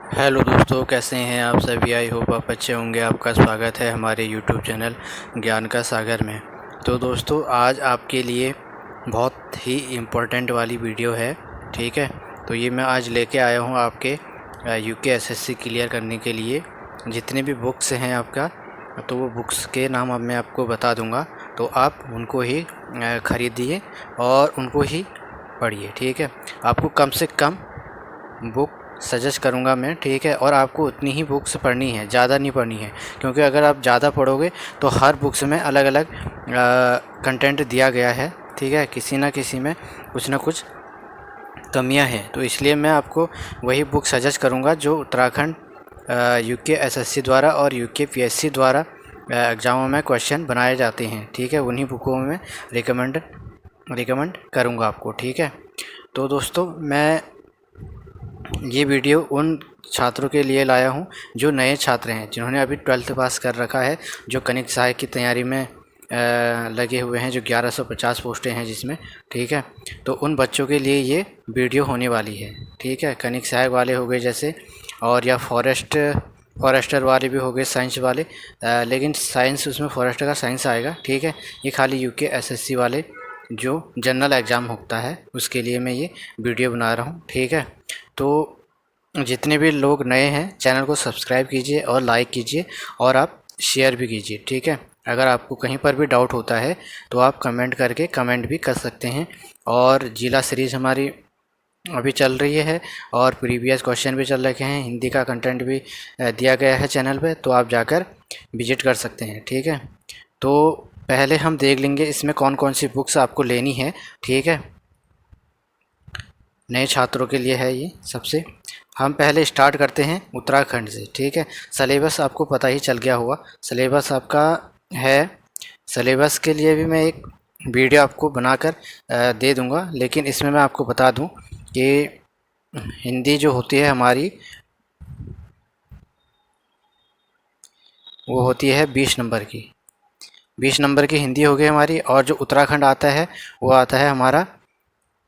Hello दोस्तों, कैसे हैं आप सभी। आई होप आप अच्छे होंगे। आपका स्वागत है हमारे यूट्यूब चैनल ज्ञान का सागर में। तो दोस्तों, आज आपके लिए बहुत ही इम्पोर्टेंट वाली वीडियो है। ठीक है, तो ये मैं आज लेके आया हूँ आपके यूके एसएससी क्लियर करने के लिए। जितने भी बुक्स हैं आपका, तो वो बुक्स के नाम अब मैं आपको बता दूँगा, तो आप उनको ही ख़रीदिए और उनको ही पढ़िए। ठीक है, आपको कम से कम बुक सजेस्ट करूँगा मैं। ठीक है, और आपको उतनी ही बुक्स पढ़नी है, ज़्यादा नहीं पढ़नी है, क्योंकि अगर आप ज़्यादा पढ़ोगे तो हर बुक्स में अलग अलग कंटेंट दिया गया है। ठीक है, किसी ना किसी में कुछ ना कुछ कमियां हैं, तो इसलिए मैं आपको वही बुक सजेस्ट करूँगा जो उत्तराखंड यूके एसएससी द्वारा और यूके पीएससी द्वारा एग्ज़ामों में क्वेश्चन बनाए जाते हैं। ठीक है, उन्हीं बुकों में रिकमेंड करूँगा आपको। ठीक है, तो दोस्तों, मैं ये वीडियो उन छात्रों के लिए लाया हूँ जो नए छात्र हैं, जिन्होंने अभी 12th पास कर रखा है, जो कनिक सहायक की तैयारी में लगे हुए हैं, जो 1150 पोस्टें हैं जिसमें। ठीक है, तो उन बच्चों के लिए ये वीडियो होने वाली है। ठीक है, कनिक सहायक वाले हो गए जैसे, और या फॉरेस्टर वाले भी हो गए, साइंस वाले, लेकिन साइंस उसमें फॉरेस्टर का साइंस आएगा। ठीक है, ये खाली यूके एसएससी वाले जो जनरल एग्ज़ाम होता है उसके लिए मैं ये वीडियो बना रहा हूँ। ठीक है, तो जितने भी लोग नए हैं, चैनल को सब्सक्राइब कीजिए और लाइक कीजिए, और आप शेयर भी कीजिए। ठीक है, अगर आपको कहीं पर भी डाउट होता है तो आप कमेंट करके कमेंट भी कर सकते हैं। और जिला सीरीज़ हमारी अभी चल रही है, और प्रीवियस क्वेश्चन भी चल रखे हैं, हिंदी का कंटेंट भी दिया गया है चैनल पे, तो आप जाकर विजिट कर सकते हैं। ठीक है, तो पहले हम देख लेंगे इसमें कौन कौन सी बुक्स आपको लेनी है। ठीक है, नए छात्रों के लिए है ये। सबसे हम पहले स्टार्ट करते हैं उत्तराखंड से। ठीक है, सिलेबस आपको पता ही चल गया होगा, सिलेबस आपका है। सिलेबस के लिए भी मैं एक वीडियो आपको बनाकर दे दूंगा, लेकिन इसमें मैं आपको बता दूं कि हिंदी जो होती है हमारी, वो होती है 20 नंबर की। 20 नंबर की हिंदी हो गई हमारी, और जो उत्तराखंड आता है वो आता है हमारा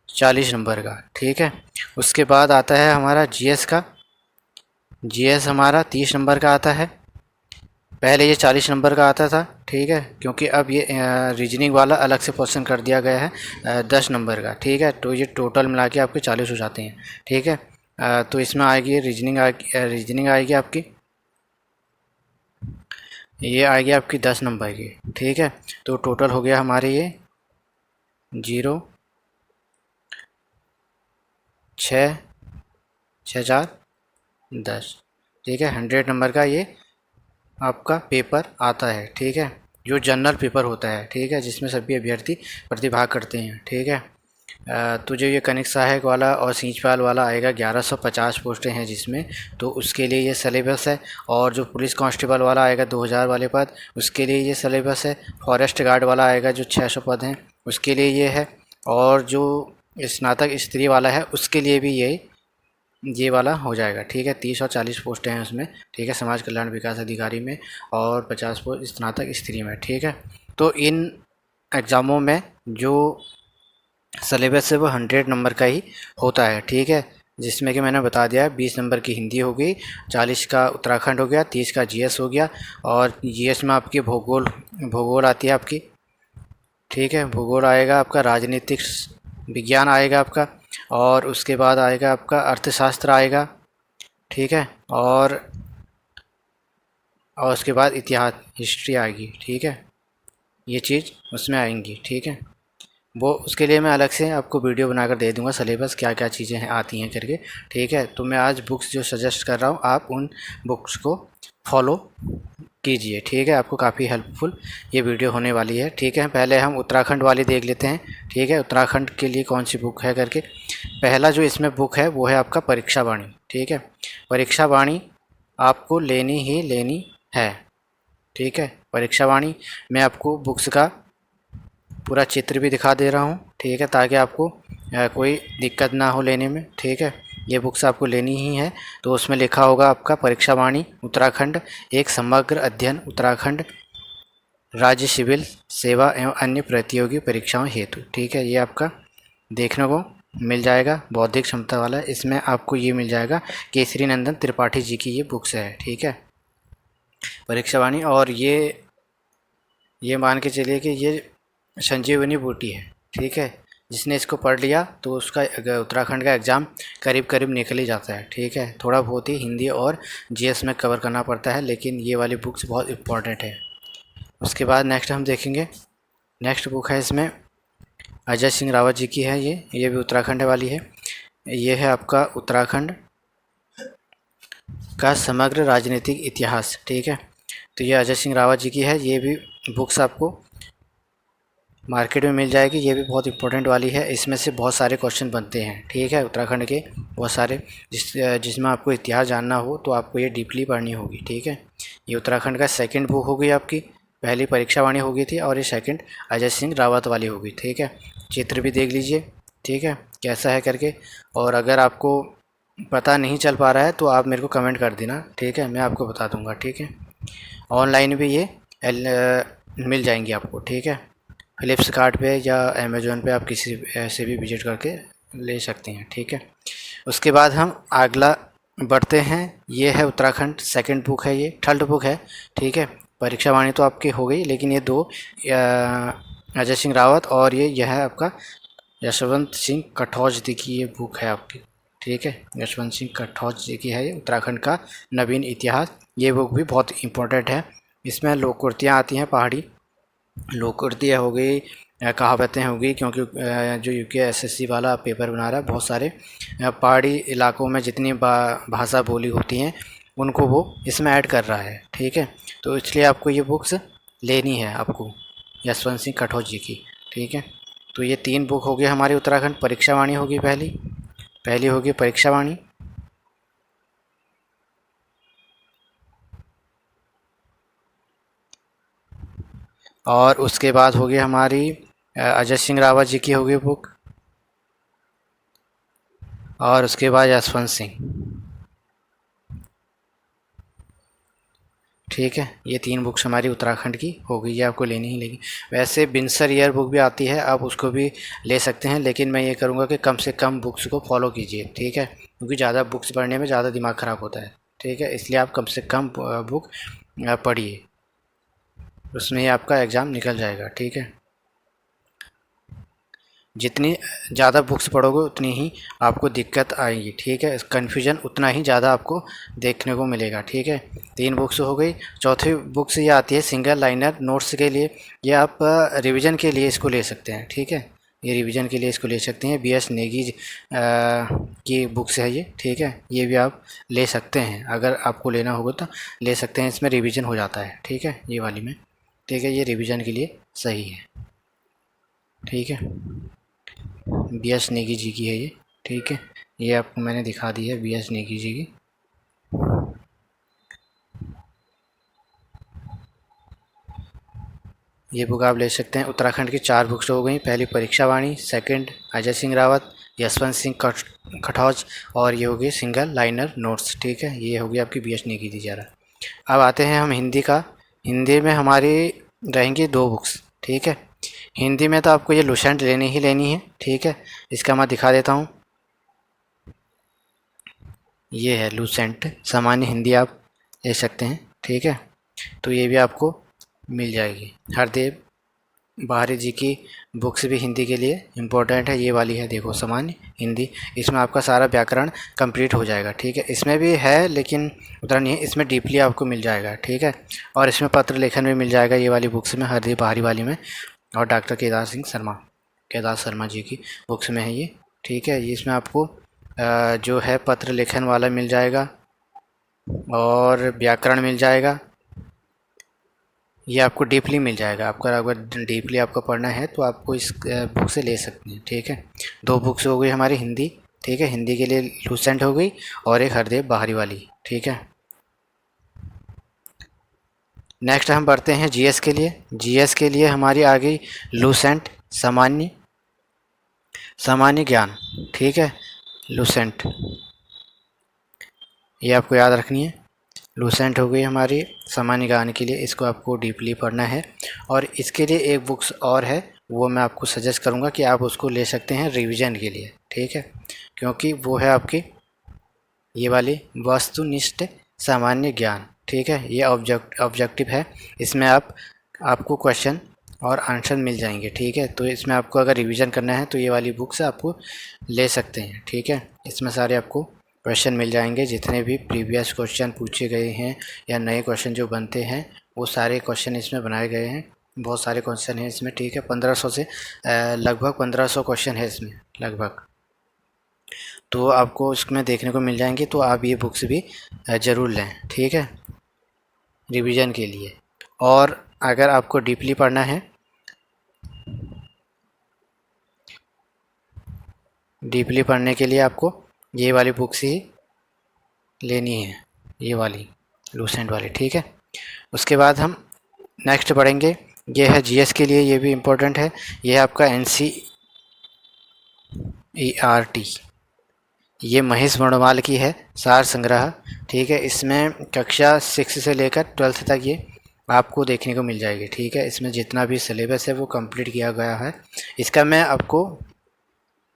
40 नंबर का। ठीक है, उसके बाद आता है हमारा जीएस का। जीएस हमारा 30 नंबर का आता है। पहले ये 40 नंबर का आता था। ठीक है, क्योंकि अब ये रीजनिंग वाला अलग से क्वेश्चन कर दिया गया है 10 नंबर का। ठीक है, तो ये टोटल मिला के आपके 40 हो जाते हैं। ठीक है, तो इसमें आएगी रीजनिंग आएगी आपकी, ये आएगी आपकी 10 नंबर की। ठीक है, तो टोटल हो गया हमारे ये 0 6 6 4 10। ठीक है, 100 नंबर का ये आपका पेपर आता है। ठीक है, जो जनरल पेपर होता है। ठीक है, जिसमें सभी अभ्यर्थी प्रतिभाग करते हैं। ठीक है, तो जो ये कनिक सहायक वाला और सींचपाल वाला आएगा, 1150 पोस्टें हैं जिसमें, तो उसके लिए ये सिलेबस है। और जो पुलिस कांस्टेबल वाला आएगा 2000 वाले पद, उसके लिए ये सिलेबस है। फॉरेस्ट गार्ड वाला आएगा जो 600 पद हैं, उसके लिए ये है। और जो स्नातक स्त्री वाला है उसके लिए भी ये वाला हो जाएगा। ठीक है, 30 और 40 पोस्टें हैं उसमें। ठीक है, समाज कल्याण विकास अधिकारी में, और 50 पोस्ट स्नातक स्त्री में। ठीक है, तो इन एग्ज़ामों में जो सिलेबस है वो 100 नंबर का ही होता है। ठीक है, जिसमें कि मैंने बता दिया है 20 नंबर की हिंदी हो गई, 40 का उत्तराखंड हो गया, 30 का जीएस हो गया, और जीएस में आपकी भूगोल आती है आपकी। ठीक है, भूगोल आएगा आपका, राजनीतिक विज्ञान आएगा आपका, और उसके बाद आएगा आपका अर्थशास्त्र आएगा। ठीक है, और उसके बाद इतिहास हिस्ट्री आएगी। ठीक है, ये चीज़ उसमें आएंगी। ठीक है, वो उसके लिए मैं अलग से आपको वीडियो बनाकर दे दूंगा, सिलेबस क्या क्या चीज़ें हैं आती हैं करके। ठीक है, तो मैं आज बुक्स जो सजेस्ट कर रहा हूँ, आप उन बुक्स को फॉलो कीजिए। ठीक है, आपको काफ़ी हेल्पफुल ये वीडियो होने वाली है। ठीक है, पहले हम उत्तराखंड वाली देख लेते हैं। ठीक है, उत्तराखंड के लिए कौन सी बुक है करके। पहला जो इसमें बुक है वो है आपका परीक्षा वाणी। ठीक है, परीक्षा वाणी आपको लेनी ही लेनी है। ठीक है, परीक्षा वाणी मैं आपको बुक्स का पूरा चित्र भी दिखा दे रहा हूँ। ठीक है, ताकि आपको कोई दिक्कत ना हो लेने में। ठीक है, ये बुक्स आपको लेनी ही है। तो उसमें लिखा होगा आपका परीक्षा वाणी उत्तराखंड, एक समग्र अध्ययन उत्तराखंड राज्य सिविल सेवा एवं अन्य प्रतियोगी परीक्षाओं हेतु। ठीक है, ये आपका देखने को मिल जाएगा, बौद्धिक क्षमता वाला। इसमें आपको ये मिल जाएगा केसरी नंदन त्रिपाठी जी की ये बुक्स है, ठीक है, परीक्षावाणी। और ये मान के चलिए कि ये संजीवनी बूटी है, ठीक है। जिसने इसको पढ़ लिया तो उसका उत्तराखंड का एग्ज़ाम करीब करीब निकल ही जाता है, ठीक है। थोड़ा बहुत ही हिंदी और जीएस में कवर करना पड़ता है, लेकिन ये वाली बुक्स बहुत इम्पॉर्टेंट है। उसके बाद नेक्स्ट हम देखेंगे, नेक्स्ट बुक है इसमें अजय सिंह रावत जी की है, ये भी उत्तराखंड वाली है। ये है आपका उत्तराखंड का समग्र राजनीतिक इतिहास, ठीक है। तो ये अजय सिंह रावत जी की है। ये भी बुक्स आपको मार्केट में मिल जाएगी। ये भी बहुत इंपॉर्टेंट वाली है। इसमें से बहुत सारे क्वेश्चन बनते हैं, ठीक है, उत्तराखंड के बहुत सारे, जिसमें आपको इतिहास जानना हो तो आपको ये डीपली पढ़नी होगी, ठीक है। ये उत्तराखंड का सेकंड बुक होगी आपकी। पहली परीक्षावाणी हो गई थी और ये सेकंड अजय सिंह रावत वाली होगी, ठीक है। चित्र भी देख लीजिए, ठीक है, कैसा है करके। और अगर आपको पता नहीं चल पा रहा है तो आप मेरे को कमेंट कर देना, ठीक है, मैं आपको बता दूंगा, ठीक है। ऑनलाइन भी ये मिल जाएंगी आपको, ठीक है। फ्लिप्सकार्ट पे या अमेज़ोन पे आप किसी से भी विजिट करके ले सकते हैं, ठीक है। उसके बाद हम अगला बढ़ते हैं। ये है उत्तराखंड सेकंड बुक है, ये थर्ड बुक है, ठीक है। परीक्षावाणी तो आपकी हो गई, लेकिन ये दो अजय सिंह रावत और यह है आपका यशवंत सिंह कटौज जी की ये बुक है आपकी, ठीक है। यशवंत सिंह कटौज जी की है ये उत्तराखंड का नवीन इतिहास। ये बुक भी बहुत इम्पोर्टेंट है। इसमें लोककृतियाँ आती हैं पहाड़ी लोककृतियाँ हो गई, कहावतें हो गई, क्योंकि जो यूके एसएससी वाला पेपर बना रहा है, बहुत सारे पहाड़ी इलाकों में जितनी भाषा बोली होती हैं उनको वो इसमें ऐड कर रहा है, ठीक है। तो इसलिए आपको ये बुक्स लेनी है आपको, यशवंत सिंह कटौज जी की, ठीक है। तो ये तीन बुक हो गई हमारी उत्तराखंड। परीक्षावाणी होगी पहली होगी परीक्षावाणी। और उसके बाद होगी हमारी अजय सिंह रावत जी की होगी बुक। और उसके बाद यशवंत सिंह, ठीक है। ये तीन बुक्स हमारी उत्तराखंड की हो गई, ये आपको लेनी ही लेगी। वैसे बिनसर ईयर बुक भी आती है, आप उसको भी ले सकते हैं, लेकिन मैं ये करूँगा कि कम से कम बुक्स को फॉलो कीजिए, ठीक है, क्योंकि ज़्यादा बुक्स पढ़ने में ज़्यादा दिमाग ख़राब होता है, ठीक है। इसलिए आप कम से कम बुक पढ़िए, उसमें ही आपका एग्ज़ाम निकल जाएगा, ठीक है। जितनी ज़्यादा बुक्स पढ़ोगे उतनी ही आपको दिक्कत आएगी, ठीक है। कन्फ्यूजन उतना ही ज़्यादा आपको देखने को मिलेगा, ठीक है। तीन बुक्स हो गई। चौथी बुक्स ये आती है सिंगल लाइनर नोट्स के लिए। ये आप रिवीजन के लिए इसको ले सकते हैं, ठीक है। ये रिवीजन के लिए इसको ले सकते हैं। बी एस नेगी की बुक्स है ये, ठीक है। ये भी आप ले सकते हैं, अगर आपको लेना होगा तो ले सकते हैं। इसमें रिवीजन हो जाता है, ठीक है, ये वाली में, ठीक है। ये रिवीजन के लिए सही है, ठीक है। बी एस नेगी जी की है ये, ठीक है। ये आपको मैंने दिखा दी है बी एस नेगी जी की। ये बुक आप ले सकते हैं। उत्तराखंड की चार बुक्स हो गई। पहली परीक्षावाणी, सेकंड अजय सिंह रावत, यशवंत सिंह कटौज, और ये होगी सिंगल लाइनर नोट्स, ठीक है। ये होगी आपकी बी एस नेगी दी जा रहा। अब आते हैं हम हिंदी का। हिंदी में हमारी रहेंगी दो बुक्स, ठीक है। हिंदी में तो आपको ये लुसेंट लेनी ही लेनी है, ठीक है। इसका मैं दिखा देता हूँ। ये है लुसेंट सामान्य हिंदी, आप ले सकते हैं, ठीक है। तो ये भी आपको मिल जाएगी। हरदेव बाहरी जी की बुक्स भी हिंदी के लिए इम्पोर्टेंट है। ये वाली है, देखो, सामान्य हिंदी। इसमें आपका सारा व्याकरण कंप्लीट हो जाएगा, ठीक है। इसमें भी है लेकिन उतना नहीं है, इसमें डीपली आपको मिल जाएगा, ठीक है। और इसमें पत्र लेखन भी मिल जाएगा ये वाली बुक्स में, हरदेव बाहरी वाली में। और डॉक्टर केदार शर्मा जी की बुक्स में है ये, ठीक है। ये इसमें आपको जो है पत्र लेखन वाला मिल जाएगा और व्याकरण मिल जाएगा। ये आपको डीपली मिल जाएगा। आपका अगर डीपली आपको पढ़ना है तो आपको इस बुक से ले सकते हैं, ठीक है। दो बुक्स हो गई हमारी हिंदी, ठीक है। हिंदी के लिए लुसेंट हो गई और एक हरदेव बाहरी वाली, ठीक है। नेक्स्ट हम बढ़ते हैं जीएस के लिए। जीएस के लिए हमारी आ गई लुसेंट सामान्य ज्ञान, ठीक है। लुसेंट ये आपको याद रखनी है। लुसेंट हो गई हमारी सामान्य ज्ञान के लिए, इसको आपको डीपली पढ़ना है। और इसके लिए एक बुक्स और है, वो मैं आपको सजेस्ट करूँगा कि आप उसको ले सकते हैं रिवीजन के लिए, ठीक है, क्योंकि वो है आपकी ये वाली वस्तुनिष्ठ सामान्य ज्ञान, ठीक है। ये ऑब्जेक्टिव है, इसमें आपको क्वेश्चन और आंसर मिल जाएंगे, ठीक है। तो इसमें आपको अगर रिवीजन करना है तो ये वाली बुक से आपको ले सकते हैं, ठीक है। इसमें सारे आपको क्वेश्चन मिल जाएंगे, जितने भी प्रीवियस क्वेश्चन पूछे गए हैं या नए क्वेश्चन जो बनते हैं वो सारे क्वेश्चन इसमें बनाए गए हैं। बहुत सारे क्वेश्चन हैं इसमें, ठीक है। 1500 से लगभग 1500 क्वेश्चन है इसमें लगभग, तो आपको इसमें देखने को मिल जाएंगे। तो आप ये बुक्स भी ज़रूर लें, ठीक है, रिवीजन के लिए। और अगर आपको डीपली पढ़ना है, डीपली पढ़ने के लिए आपको ये वाली बुक्स ही लेनी है, ये वाली लूसेंट वाली, ठीक है। उसके बाद हम नेक्स्ट पढ़ेंगे, ये है जीएस के लिए, ये भी इम्पोर्टेंट है। ये है आपका NCERT, ये महेश वर्णवाल की है सार संग्रह, ठीक है। इसमें कक्षा 6 से लेकर 12th तक ये आपको देखने को मिल जाएगी, ठीक है। इसमें जितना भी सिलेबस है वो कंप्लीट किया गया है। इसका मैं आपको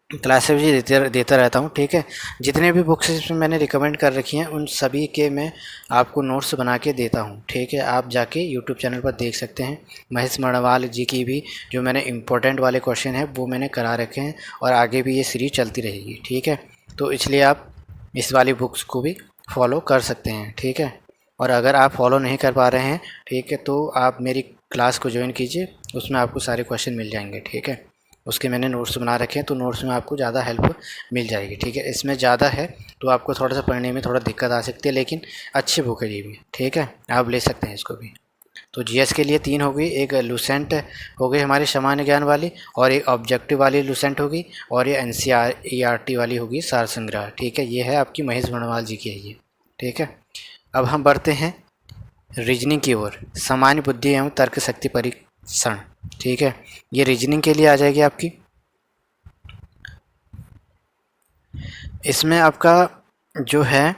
क्लासेस भी देता रहता हूँ, ठीक है। जितने भी बुक्स इसमें मैंने रिकमेंड कर रखी हैं उन सभी के मैं आपको नोट्स बना के देता हूँ, ठीक है। आप जाके यूट्यूब चैनल पर देख सकते हैं। महेश वर्णवाल जी की भी जो मैंने इम्पोर्टेंट वाले क्वेश्चन हैं वो मैंने करा रखे हैं, और आगे भी ये सीरीज चलती रहेगी, ठीक है। तो इसलिए आप इस वाली बुक्स को भी फॉलो कर सकते हैं, ठीक है। और अगर आप फॉलो नहीं कर पा रहे हैं, ठीक है, तो आप मेरी क्लास को ज्वाइन कीजिए, उसमें आपको सारे क्वेश्चन मिल जाएंगे, ठीक है। उसके मैंने नोट्स बना रखे हैं, तो नोट्स में आपको ज़्यादा हेल्प मिल जाएगी, ठीक है। इसमें ज़्यादा है तो आपको थोड़ा सा पढ़ने में थोड़ा दिक्कत आ सकती है, लेकिन अच्छी बुक है ये भी, ठीक है, आप ले सकते हैं इसको भी। तो जीएस के लिए 3 हो गई, एक लूसेंट हो गई हमारी सामान्य ज्ञान वाली, और एक ऑब्जेक्टिव वाली लूसेंट होगी, और ये NCERT वाली होगी सार संग्रह, ठीक है। ये है आपकी महेश वर्णवाल जी की है ये, ठीक है। अब हम बढ़ते हैं रीजनिंग की ओर, सामान्य बुद्धि एवं तर्क शक्ति परीक्षण, ठीक है। ये रीजनिंग के लिए आ जाएगी आपकी। इसमें आपका जो है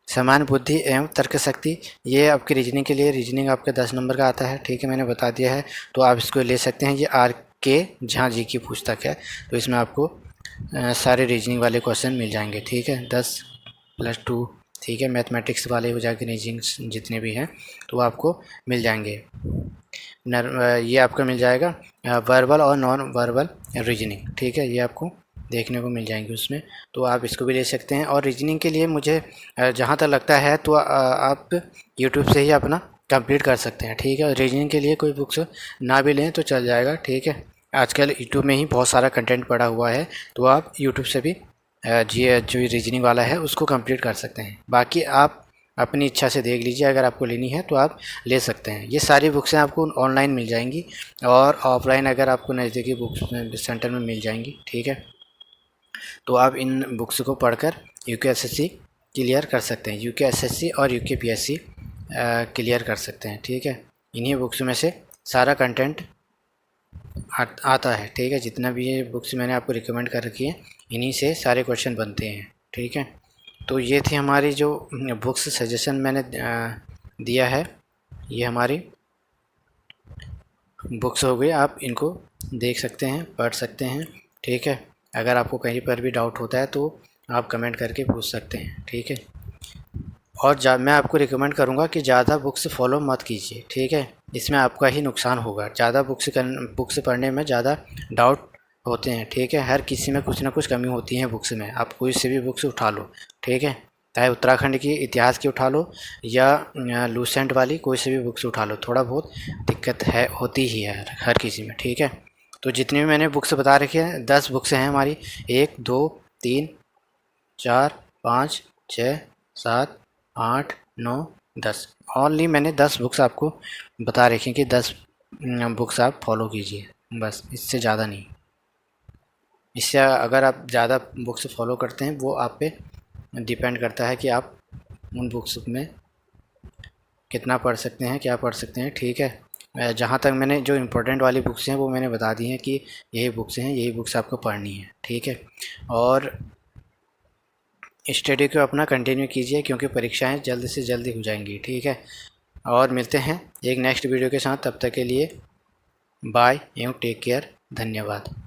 समान बुद्धि एवं तर्क शक्ति, ये आपकी रीजनिंग के लिए, रीजनिंग आपके 10 नंबर का आता है, ठीक है, मैंने बता दिया है। तो आप इसको ले सकते हैं। ये RK झा जी की पुस्तक है, तो इसमें आपको सारे रीजनिंग वाले क्वेश्चन मिल जाएंगे, ठीक है, 10+2, ठीक है। मैथमेटिक्स वाले हो जाएंगे, रीजनिंग जितने भी हैं तो आपको मिल जाएंगे। ये आपका मिल जाएगा वर्बल और नॉन वर्बल रीजनिंग, ठीक है, ये आपको देखने को मिल जाएंगे उसमें, तो आप इसको भी ले सकते हैं। और रीजनिंग के लिए मुझे जहाँ तक लगता है तो आप यूट्यूब से ही अपना कंप्लीट कर सकते हैं, ठीक है। रीजनिंग के लिए कोई बुक्स ना भी लें तो चल जाएगा, ठीक है। आजकल यूट्यूब में ही बहुत सारा कंटेंट पड़ा हुआ है, तो आप यूट्यूब से भी जो रीजनिंग वाला है उसको कंप्लीट कर सकते हैं। बाकी आप अपनी इच्छा से देख लीजिए, अगर आपको लेनी है तो आप ले सकते हैं। ये सारी बुक्सें आपको ऑनलाइन मिल जाएंगी, और ऑफलाइन अगर आपको नज़दीकी बुक्स सेंटर में मिल जाएंगी, ठीक है। तो आप इन बुक्स को पढ़कर UPSSC क्लियर कर सकते हैं, UPSSC और UPSC क्लियर कर सकते हैं, ठीक है। इन्हीं बुक्स में से सारा कंटेंट आता है, ठीक है। जितना भी ये बुक्स मैंने आपको रिकमेंड कर रखी है, इन्हीं से सारे क्वेश्चन बनते हैं, ठीक है। तो ये थी हमारी जो बुक्स सजेशन मैंने दिया है, ये हमारी बुक्स हो गई। आप इनको देख सकते हैं, पढ़ सकते हैं, ठीक है। अगर आपको कहीं पर भी डाउट होता है तो आप कमेंट करके पूछ सकते हैं, ठीक है। और मैं आपको रिकमेंड करूँगा कि ज़्यादा बुक्स फॉलो मत कीजिए, ठीक है, इसमें आपका ही नुकसान होगा। ज़्यादा बुक्स पढ़ने में ज़्यादा डाउट होते हैं, ठीक है। हर किसी में कुछ ना कुछ कमी होती है बुक्स में। आप कोई से भी बुक्स उठा लो, ठीक है, चाहे उत्तराखंड की इतिहास की उठा लो या लूसेंट वाली कोई से भी बुक्स उठा लो, थोड़ा बहुत दिक्कत है, होती ही है हर किसी में, ठीक है। तो जितनी भी मैंने बुक्स बता रखी हैं, 10 बुक्स हैं हमारी, 1 2 3 4 5 6 7 8 9 10, ओनली मैंने 10 बुक्स आपको बता रखी हैं कि 10 बुक्स आप फॉलो कीजिए, बस, इससे ज़्यादा नहीं। इससे अगर आप ज़्यादा बुक्स फॉलो करते हैं वो आप पे डिपेंड करता है कि आप उन बुक्स में कितना पढ़ सकते हैं, क्या पढ़ सकते हैं, ठीक है। जहाँ तक मैंने जो इम्पोर्टेंट वाली बुक्स हैं वो मैंने बता दी हैं कि यही बुक्स हैं, यही बुक्स आपको पढ़नी है, ठीक है। और स्टडी को अपना कंटिन्यू कीजिए, क्योंकि परीक्षाएं जल्द से जल्दी हो जाएंगी, ठीक है। और मिलते हैं एक नेक्स्ट वीडियो के साथ, तब तक के लिए बाय एवं टेक केयर। धन्यवाद।